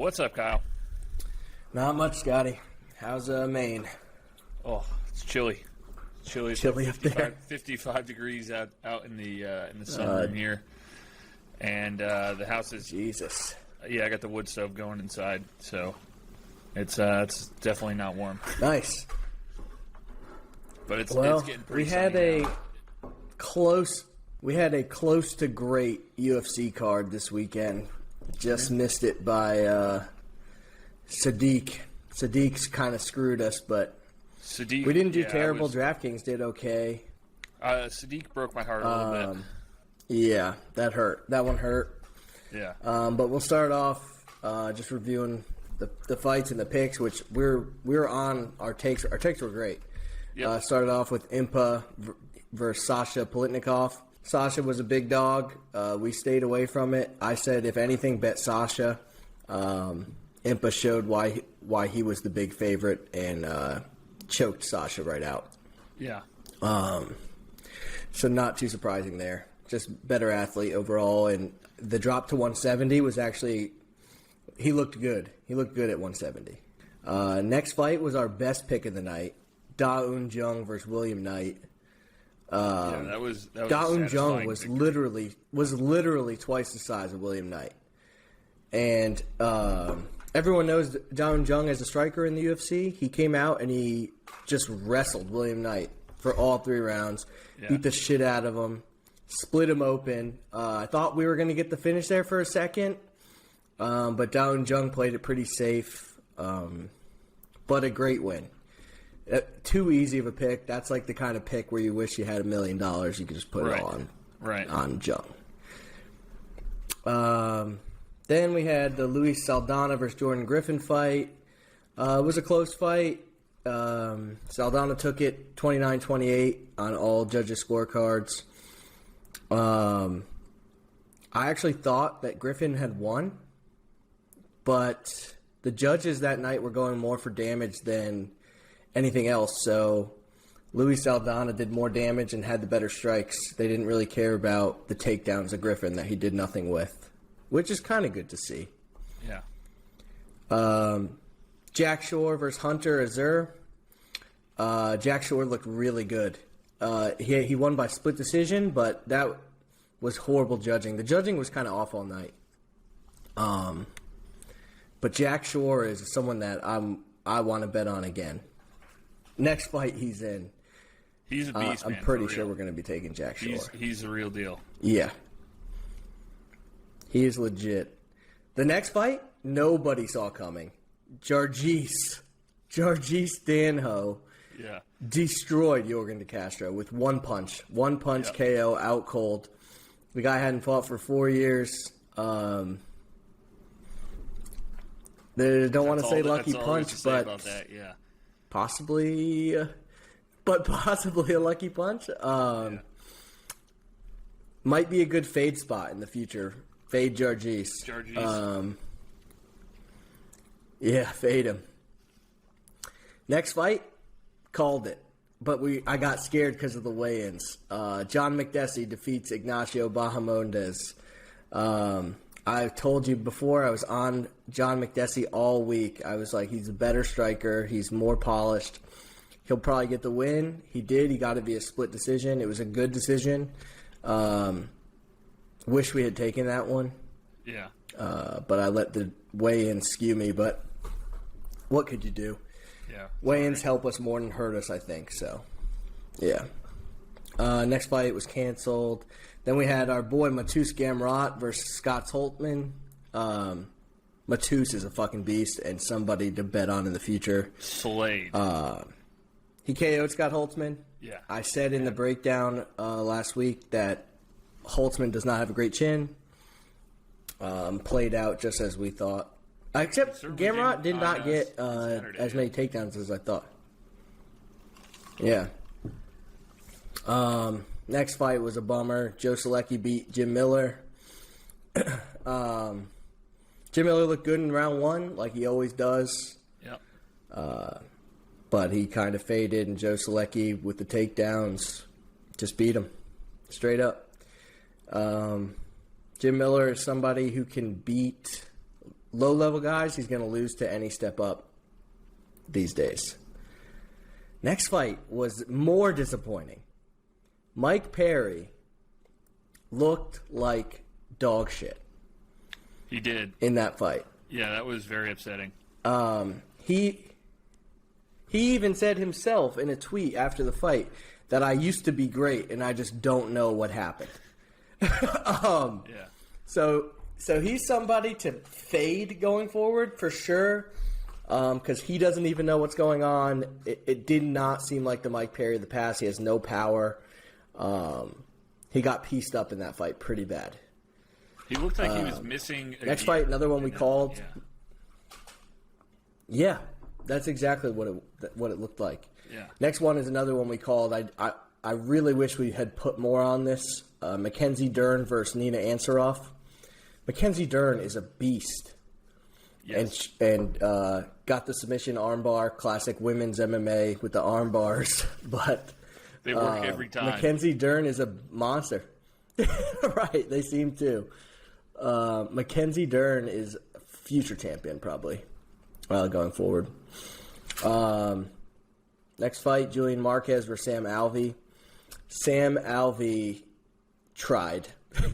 What's up, Kyle? Not much, Scotty. How's Maine? Oh, it's chilly. Chilly up there. 55 degrees out in the summer in here, and the house is. Jesus. Yeah, I got the wood stove going inside, so it's definitely not warm. Nice. But it's getting pretty. We had sunny a close to great UFC card this weekend. Just missed it by Sadiq. Sadiq's kind of screwed us, but Sadiq, we didn't do terrible. DraftKings did okay. Sadiq broke my heart a little bit. Yeah, that hurt. That one hurt. Yeah. But we'll start off just reviewing the fights and the picks, which we're on our takes. Our takes were great. Yep. Started off with Impa versus Sasha Politnikov. Sasha was a big dog. We stayed away from it. I said, if anything, bet Sasha. Impa showed why he was the big favorite and choked Sasha right out. Yeah. So not too surprising there. Just better athlete overall, and the drop to 170 was actually he looked good. He looked good at 170. Next fight was our best pick of the night: Da Un Jung versus William Knight. That was Da Un Jung was victory. literally twice the size of William Knight, and everyone knows Da Un Jung as a striker in the UFC. He came out and he just wrestled William Knight for all 3 rounds, beat the shit out of him, split him open. I thought we were going to get the finish there for a second, but Da Un Jung played it pretty safe, but a great win. Too easy of a pick. That's like the kind of pick where you wish you had $1 million. You could just put it on Jung. Then we had the Luis Saldana versus Jordan Griffin fight. It was a close fight. Saldana took it 29-28 on all judges' scorecards. I actually thought that Griffin had won, but the judges that night were going more for damage than anything else. So Luis Saldana did more damage and had the better strikes. They didn't really care about the takedowns of Griffin that he did nothing with, which is kind of good to see. Yeah. Jack Shore versus Hunter Azur. Jack Shore looked really good. He won by split decision, but that was horrible judging. The judging was kind of off all night. But Jack Shore is someone that I want to bet on again. Next fight he's in. He's a beast, I'm pretty sure we're going to be taking Jack Shore. He's the real deal. Yeah. He is legit. The next fight, nobody saw coming. Jargis Danho destroyed Jorgen De Castro with one punch. One punch KO, out cold. The guy hadn't fought for 4 years. They don't want to say lucky punch, but possibly a lucky punch. Might be a good fade spot in the future. Fade Jargis. Fade him. Next fight, called it. But I got scared because of the weigh-ins. John McDessie defeats Ignacio Bahamondes. I've told you before, I was on John McDessie all week. I was like, he's a better striker. He's more polished. He'll probably get the win. He did. He got it via split decision. It was a good decision. Wish we had taken that one. Yeah. But I let the weigh-ins skew me. But what could you do? Yeah. Weigh-ins help us more than hurt us, I think. So, yeah. Next fight was canceled. Then we had our boy Matus Gamrot versus Scott Holtman. Matus is a fucking beast and somebody to bet on in the future. Slayed. He KO'd Scott Holtzman. Yeah. I said in the breakdown last week that Holtzman does not have a great chin. Played out just as we thought. Except Gamrot did not get as many takedowns as I thought. Yeah. Next fight was a bummer. Joe Selecki beat Jim Miller. Jim Miller looked good in round 1, like he always does. Yep. But he kind of faded, and Joe Selecki with the takedowns just beat him straight up. Jim Miller is somebody who can beat low-level guys, he's going to lose to any step up these days. Next fight was more disappointing. Mike Perry looked like dog shit. He did. In that fight. Yeah, that was very upsetting. He even said himself in a tweet after the fight that I used to be great and I just don't know what happened. Yeah. So he's somebody to fade going forward for sure, because he doesn't even know what's going on. It did not seem like the Mike Perry of the past. He has no power. He got pieced up in that fight pretty bad. He looked like he was missing. Next fight, another one we called. Yeah, that's exactly what it looked like. Yeah. Next one is another one we called. I really wish we had put more on this. Mackenzie Dern versus Nina Ansaroff. Mackenzie Dern is a beast. Yes. And got the submission armbar, classic women's MMA with the arm bars. But they work every time. Mackenzie Dern is a monster. Right, they seem to. Mackenzie Dern is future champion probably going forward. Next fight, Julian Marquez versus Sam Alvey. Sam Alvey tried.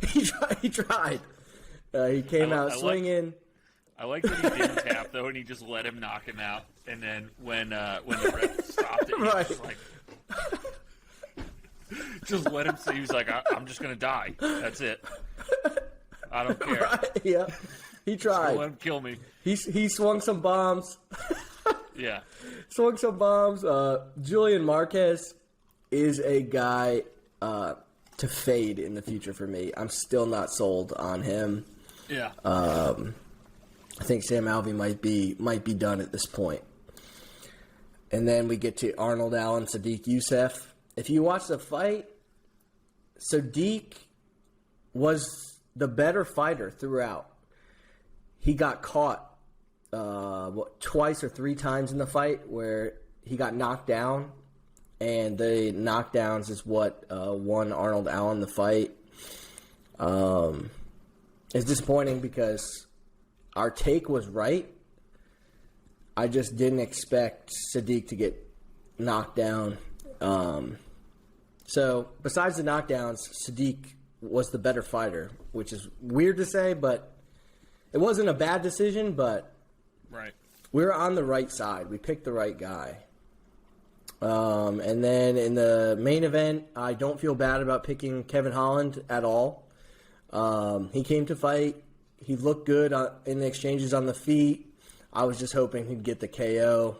He tried. He came out swinging. I like that he didn't tap though, and he just let him knock him out. And then when the ref stopped it, he was just like, just let him say. He was like, "I'm just gonna die. That's it. I don't care." Right, yeah, he tried. Just let him kill me. He swung some bombs. Yeah, swung some bombs. Julian Marquez is a guy to fade in the future for me. I'm still not sold on him. Yeah. I think Sam Alvey might be done at this point. And then we get to Arnold Allen, Sadiq Youssef. If you watch the fight, Sadiq was the better fighter throughout. He got caught twice or three times in the fight where he got knocked down, and the knockdowns is what won Arnold Allen the fight. It's disappointing because our take was right. I just didn't expect Sadiq to get knocked down. So, besides the knockdowns, Sadiq was the better fighter, which is weird to say, but it wasn't a bad decision, but we were on the right side. We picked the right guy. And then in the main event, I don't feel bad about picking Kevin Holland at all. He came to fight. He looked good in the exchanges on the feet. I was just hoping he'd get the KO,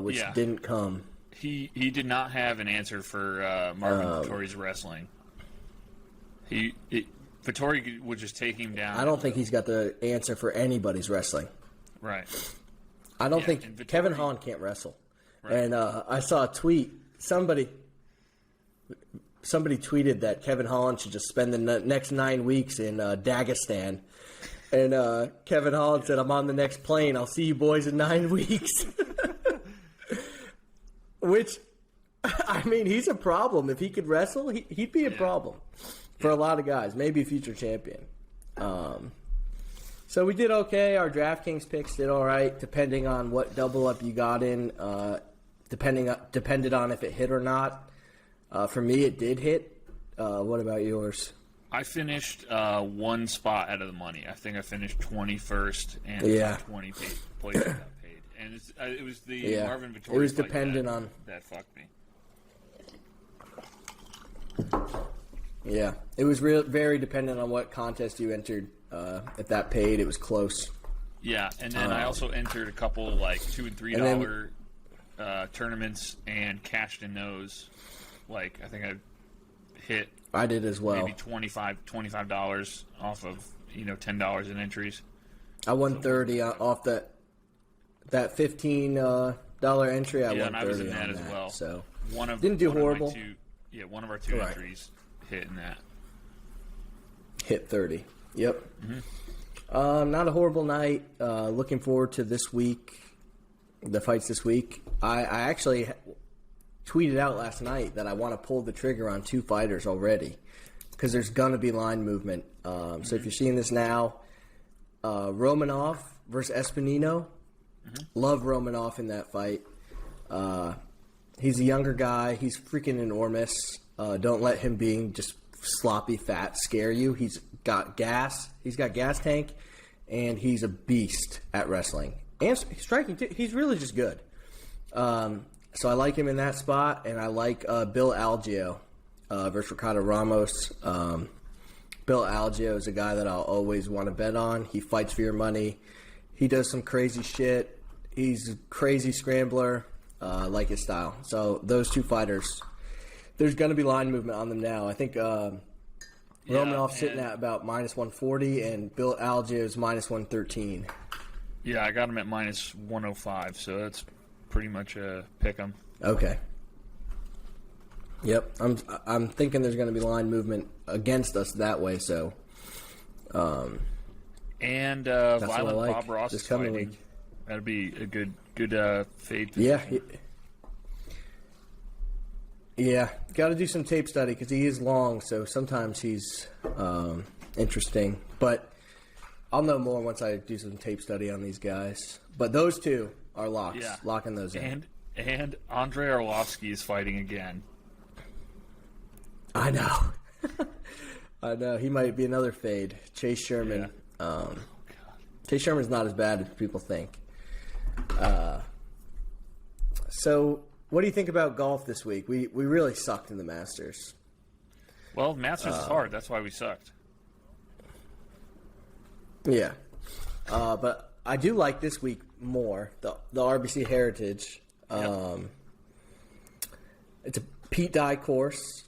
which didn't come. He did not have an answer for Marvin Vettori's wrestling. Vettori would just take him down. I don't think he's got the answer for anybody's wrestling. Right. I don't think Vettori, Kevin Holland can't wrestle. Right. And I saw a tweet. Somebody tweeted that Kevin Holland should just spend the next 9 weeks in Dagestan. And Kevin Holland said, "I'm on the next plane. I'll see you boys in 9 weeks." Which, I mean, he's a problem. If he could wrestle, he'd be a problem for a lot of guys. Maybe a future champion. So we did okay. Our DraftKings picks did all right, depending on what double up you got in. Depended on if it hit or not. For me, it did hit. What about yours? I finished one spot out of the money. I think I finished 21st, and 20 places got paid. And it was the Marvin Vettori. It was dependent on that fucked me. Yeah, it was very dependent on what contest you entered. If that paid, it was close. Yeah, and then I also entered a couple like $2 and $3 tournaments and cashed in those. Like I think I hit. I did as well. Maybe $25 off of $10 in entries. I won 30 off that $15 entry. I won 30 and I was in that on as that, well. So Didn't do horrible. One of our two entries hit in that. Hit 30. Yep. Mm-hmm. Not a horrible night. Looking forward to this week, the fights this week. I actually tweeted out last night that I want to pull the trigger on 2 fighters already because there's going to be line movement. So if you're seeing this now, Romanov versus Espinino. Love Romanov in that fight. He's a younger guy. He's freaking enormous. Don't let him being just sloppy fat scare you. He's got gas. He's got gas tank, and he's a beast at wrestling and striking too. He's really just good. So I like him in that spot, and I like Bill Algeo versus Ricardo Ramos. Bill Algeo is a guy that I'll always want to bet on. He fights for your money. He does some crazy shit. He's a crazy scrambler. I like his style. So those two fighters, there's going to be line movement on them now. I think Romanov's sitting at about minus 140, and Bill Algeo is minus 113. Yeah, I got him at minus 105, so that's pretty much a pick 'em. Okay. Yep, I'm thinking there's going to be line movement against us that way. So, and that's Violent what I like Bob Ross this is coming fighting. week. That'd be a good fade Yeah, position. yeah. Got to do some tape study because he is long. So sometimes he's interesting, but I'll know more once I do some tape study on these guys. But those two are locks. Yeah. Locking those in. And Andrei Arlovsky is fighting again. I know. I know. He might be another fade. Chase Sherman. Yeah. Chase Sherman's not as bad as people think. So, what do you think about golf this week? We really sucked in the Masters. Well, Masters is hard. That's why we sucked. Yeah. But I do like this week more. The RBC Heritage. It's a Pete Dye course.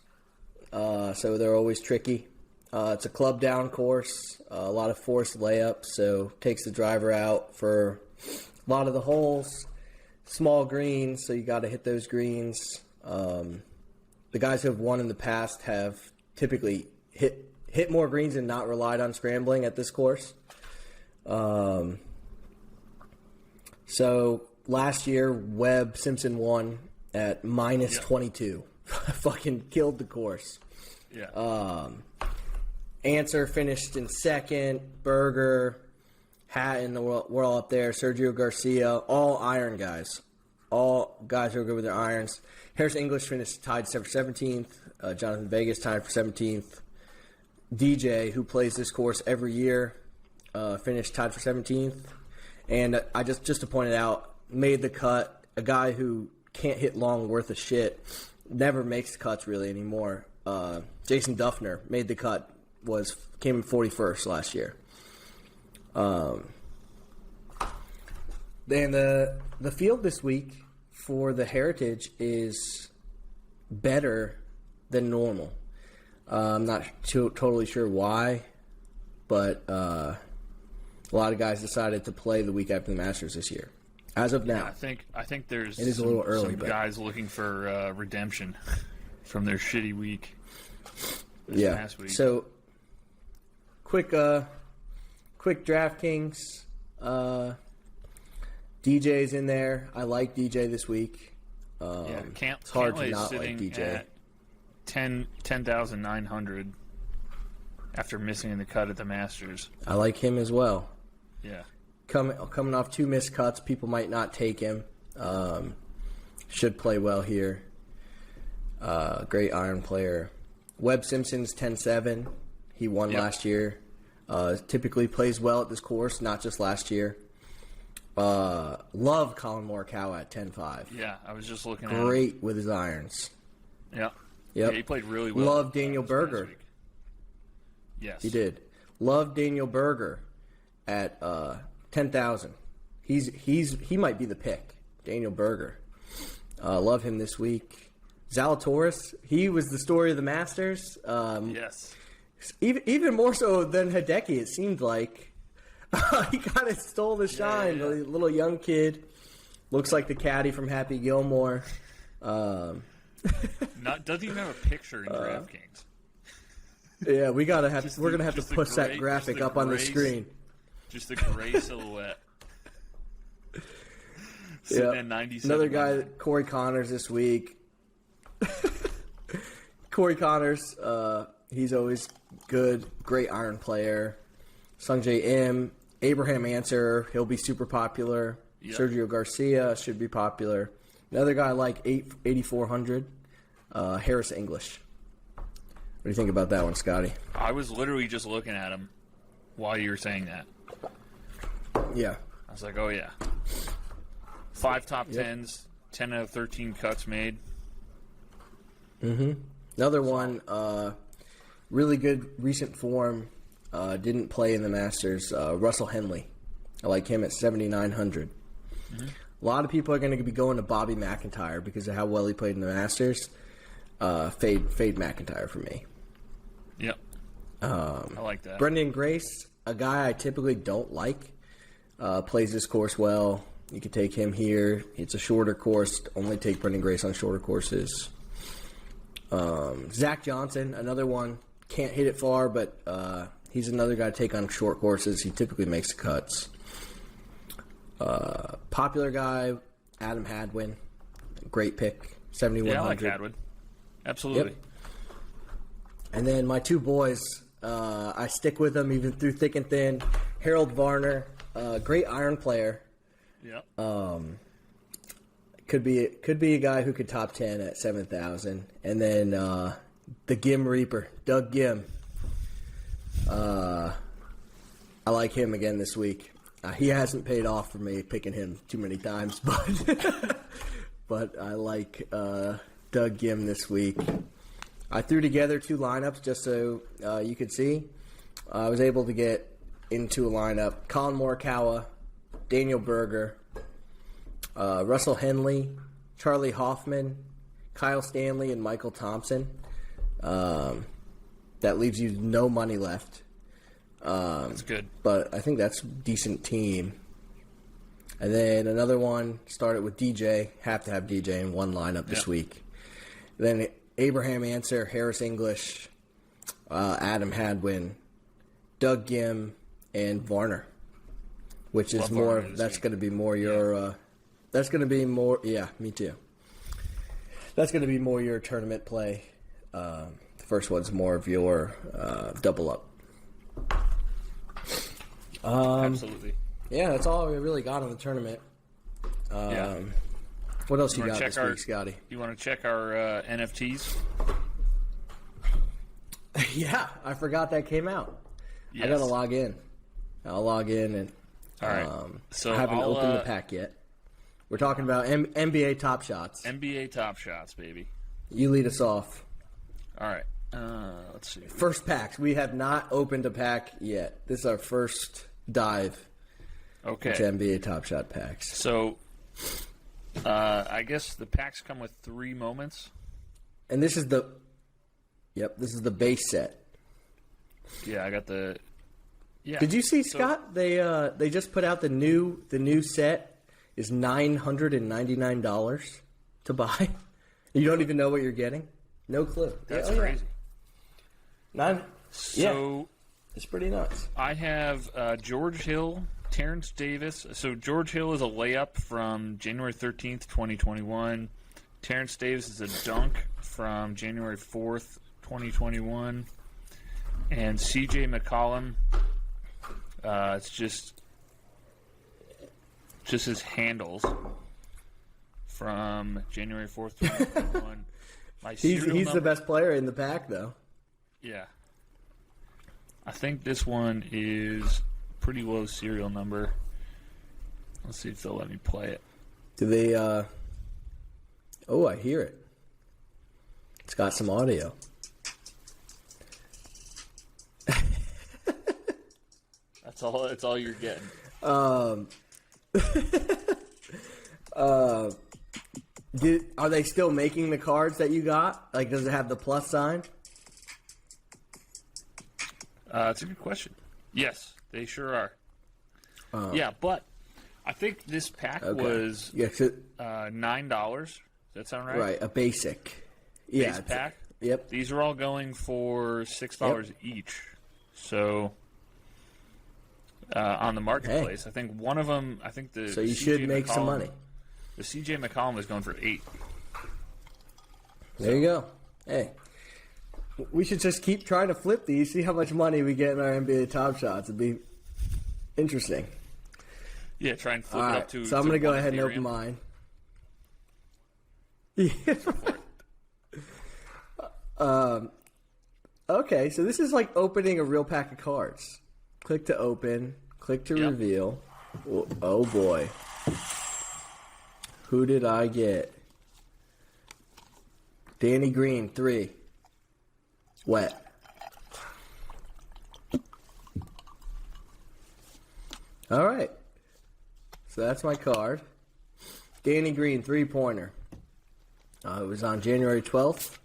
So they're always tricky. It's a club down course, a lot of forced layups, so takes the driver out for a lot of the holes. Small greens, so you got to hit those greens. The guys who have won in the past have typically hit more greens and not relied on scrambling at this course. So last year, Webb Simpson won at minus 22. Fucking killed the course. Yeah. Answer finished in second. Berger, Hatton, we're all up there. Sergio Garcia, all iron guys. All guys who are good with their irons. Harris English finished tied for 17th. Jonathan Vegas tied for 17th. DJ, who plays this course every year, finished tied for 17th. And I just to point it out, made the cut. A guy who can't hit long worth of shit. Never makes cuts really anymore. Jason Duffner made the cut. Came in 41st last year. And the field this week for the Heritage is better than normal. I'm not totally sure why, but a lot of guys decided to play the week after the Masters this year. As of now, I think there's it is a little early, some guys looking for redemption from their shitty week. Past week. So quick DraftKings. DJ's in there. I like DJ this week. It's hard to not like DJ. At 10,900 after missing the cut at the Masters. I like him as well. Yeah. Coming off 2 missed cuts, people might not take him. Should play well here. Great iron player. Webb Simpson's 10-7. He won last year. Typically plays well at this course, not just last year. Love Colin Morikawa at 10-5. Yeah, I was just looking at him. Great with his irons. Yeah. Yep. Yeah, he played really well. Love Daniel Berger. Yes. He did. Love Daniel Berger at 10,000. He might be the pick. Daniel Berger. Love him this week. Zalatoris, he was the story of the Masters. Yes. Even more so than Hideki, it seemed like. He kind of stole the shine. Yeah. The little young kid. Looks like the caddy from Happy Gilmore. Doesn't even have a picture in DraftKings. Yeah, we're gonna have to push that graphic up on the screen. Just a gray silhouette. Sitting at 97. Another guy, Corey Connors this week. Corey Connors, he's always good, great iron player. Sungjae Im, Abraham Answer, he'll be super popular. Yep. Sergio Garcia should be popular. Another guy like 8,400, Harris English. What do you think about that one, Scotty? I was literally just looking at him while you were saying that. Yeah. I was like, oh, yeah. 5 top 10s, 10 out of 13 cuts made. Mm-hmm. Another one, really good recent form, didn't play in the Masters, Russell Henley. I like him at 7,900. Mm-hmm. A lot of people are going to be going to Bobby McIntyre because of how well he played in the Masters. Fade McIntyre for me. Yep. I like that. Brendan Grace, a guy I typically don't like, plays this course well. You could take him here. It's a shorter course. Only take Brendan Grace on shorter courses. Zach Johnson, another one. Can't hit it far, but he's another guy to take on short courses. He typically makes the cuts. Popular guy, Adam Hadwin. Great pick. 7,100. Yeah, I like Hadwin. Absolutely. Yep. And then my two boys, I stick with them even through thick and thin. Harold Varner, great iron player. Yep. Could be a guy who could top 10 at 7,000. And then the Gim Reaper, Doug Gim. I like him again this week. He hasn't paid off for me picking him too many times, but I like Doug Gim this week. I threw together 2 lineups just so you could see. I was able to get into a lineup. Colin Morikawa, Daniel Berger, Russell Henley, Charlie Hoffman, Kyle Stanley, and Michael Thompson. That leaves you no money left. That's good. But I think that's a decent team. And then another one started with DJ. Have to have DJ in one lineup this week. Then Abraham Answer, Harris English, Adam Hadwin, Doug Gim, and Varner. Which is more. That's going to be more your. That's going to be more. Yeah, me too. That's going to be more your tournament play. The first one's more of your double up. Absolutely. Yeah, that's all we really got on the tournament. What else you got this week, Scotty? You want to check our NFTs? Yeah, I forgot that came out. Yes. I got to log in. I'll log in and. All right. So I haven't opened the pack yet. We're talking about NBA Top Shots. NBA Top Shots, baby. You lead us off. All right. Let's see. First packs. We have not opened a pack yet. This is our first dive into NBA Top Shot packs. So, I guess the packs come with 3 moments. And this is the base set. Yeah, I got the. Yeah. Did you see, Scott? They just put out the new set is $999 to buy. You don't even know what you're getting. No clue. That's crazy. So it's pretty nuts. I have George Hill, Terrence Davis. So George Hill is a layup from January 13th, 2021. Terrence Davis is a dunk from January 4th, 2021. And CJ McCollum, it's just his handles from January 4th, 2021. He's the best player in the pack, though. Yeah. I think this one is pretty low serial number. Let's see if they'll let me play it. Do they, Oh, I hear it. It's got some audio. That's all you're getting. Are they still making the cards that you got? Like, does it have the plus sign? That's a good question. Yes, they sure are. Yeah, but I think this pack was $9. Does that sound right? Right, a basic. Base pack? Yep. These are all going for $6 each. So, on the marketplace, I think one of them, So you should make some money. The CJ McCollum is going for $8. There you go. Hey. We should just keep trying to flip these, see how much money we get in our NBA Top Shots. It'd Interesting. Yeah, try and flip All it right, up to. so I'm going to go 1 ahead and Ethereum. open mine. Yeah. Okay, so this is like opening a real pack of cards. Click to open. Click to reveal. Oh boy. Who did I get? Danny Green, 3. Wet. All right. So that's my card. Danny Green, 3-pointer. It was on January 12th.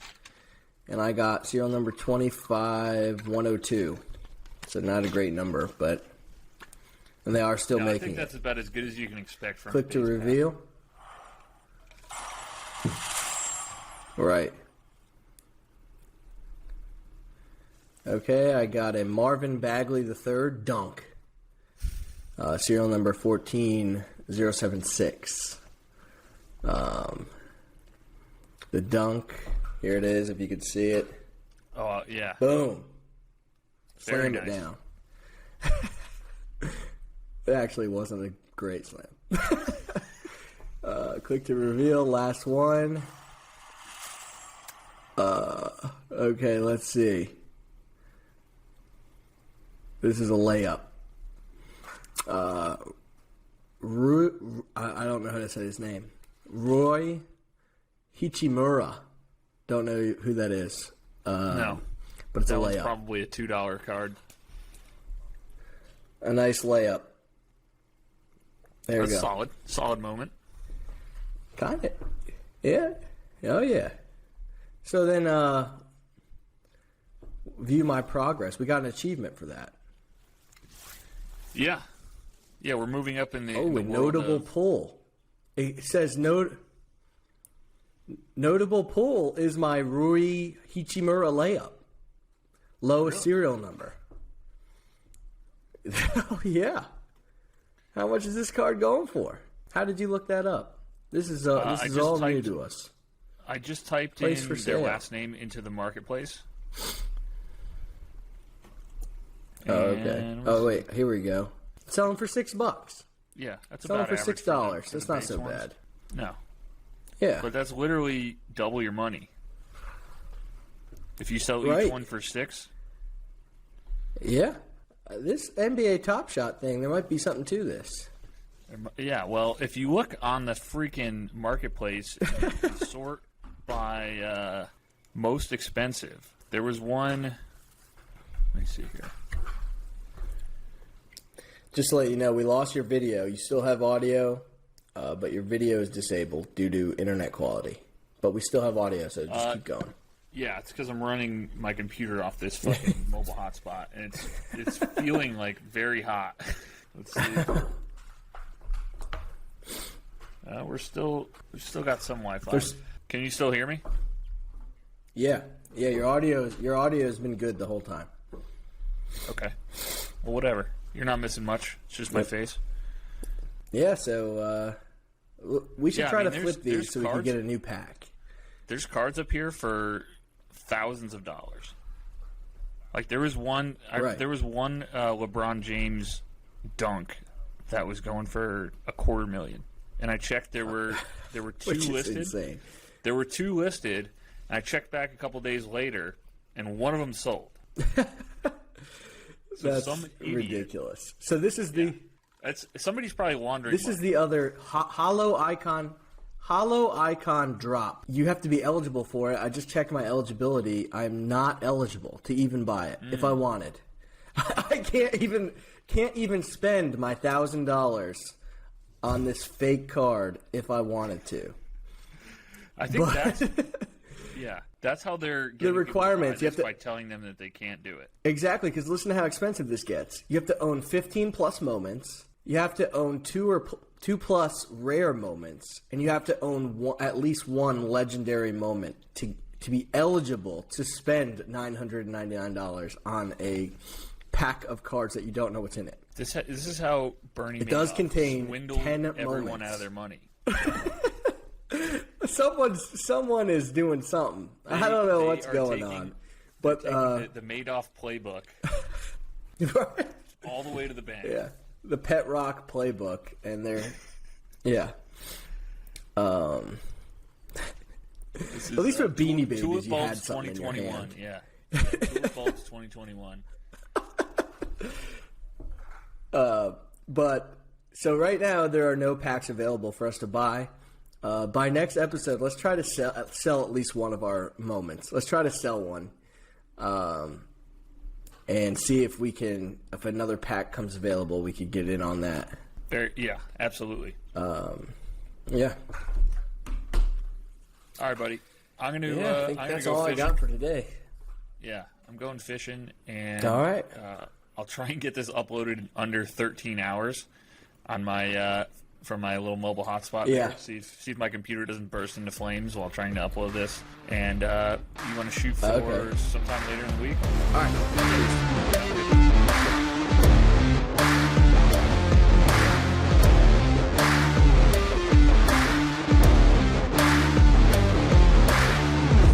And I got serial number 25102. So not a great number, but... And they are still making it. I think that's about as good as you can expect from Click to reveal. Right. Okay, I got a Marvin Bagley III dunk. Serial number 14076. The dunk, here it is, if you could see it. Oh, yeah. Boom. Very Slammed it nice. down. It actually wasn't a great slam. Click to reveal, last one. Okay, let's see. This is a layup. I don't know how to say his name. Roy Hichimura. Don't know who that is. No. But it's That a one's layup. probably a $2 card. A nice layup. There we That's go. solid. Solid moment. Kind of. Yeah. Oh, yeah. So then, view my progress. We got an achievement for that. Yeah. Yeah, we're moving up in the. Oh, in the a world notable of- pull. It says notable pull is my Rui Hichimura layup. Lowest serial number. Oh, yeah. How much is this card going for? How did you look that up? This is just all new typed- to us. I just typed Place in for their sale. last name into the marketplace. Oh, okay. And Oh, wait. Here we go. Selling for $6. Yeah, that's Selling about for average $6. for That's the not base so ones. bad. No, Yeah. but that's literally double your money. If you sell Right. each one for $6, Yeah. This NBA Top Shot thing, there might be something to this. yeah. Well, if you look on the freaking marketplace, you can sort by most expensive. There was one. Let me see here. Just to let you know, we lost your video. You still have audio, but your video is disabled due to internet quality. But we still have audio, so just keep going. Yeah, it's because I'm running my computer off this fucking mobile hotspot, and it's feeling like very hot. Let's see. We've still got some Wi-Fi. Can you still hear me? Yeah. Yeah, your audio has been good the whole time. Okay. Well, whatever. You're not missing much. It's just my face. Yeah, so we should Yeah, I try mean, to there's- flip these there's so we can cards. get a new pack. There's cards up here for thousands of dollars. Like there was one. Right. There was one LeBron James dunk that was going for $250,000, and I checked. There were two Which is listed. insane. There were two listed, and I checked back a couple days later, and one of them sold. So That's some idiot. ridiculous. So this is the Somebody's probably laundering. this is the other hollow icon drop. You have to be eligible for it. I just checked my eligibility. I'm not eligible to even buy it if I wanted. I can't even spend my $1,000 on this fake card if I wanted to. I think that's how they're getting The requirements, you have to- by telling them that they can't do it. Exactly, because listen to how expensive this gets. You have to own 15 plus moments. You have to own two plus rare moments, and you have to own at least one legendary moment to be eligible to spend $999 on a pack of cards that you don't know what's in it. This is how Bernie It does contain swindled 10 everyone moments. out of their money. Someone is doing something. I don't know They what's are going taking- on, but Taking the Madoff playbook all the way to the bank. yeah, the Pet Rock playbook, and they're This at least with Beanie Babies, Tulip you had Bulbs something in your 2021. hand. Yeah. Tulip Bulbs 2021. But so right now there are no packs available for us to buy. By next episode, let's try to sell at least one of our moments. Let's try to sell one, and see if we can. If another pack comes available, we could get in on that. Yeah, absolutely. Yeah. All right, buddy. I'm gonna. I think I'm that's gonna go all fishing. I got for today. Yeah, I'm going fishing, and All right. I'll try and get this uploaded in under 13 hours on my from my little mobile hotspot. Yeah. There. See if my computer doesn't burst into flames while trying to upload this. And you want to shoot for Okay. sometime later in the week? All right.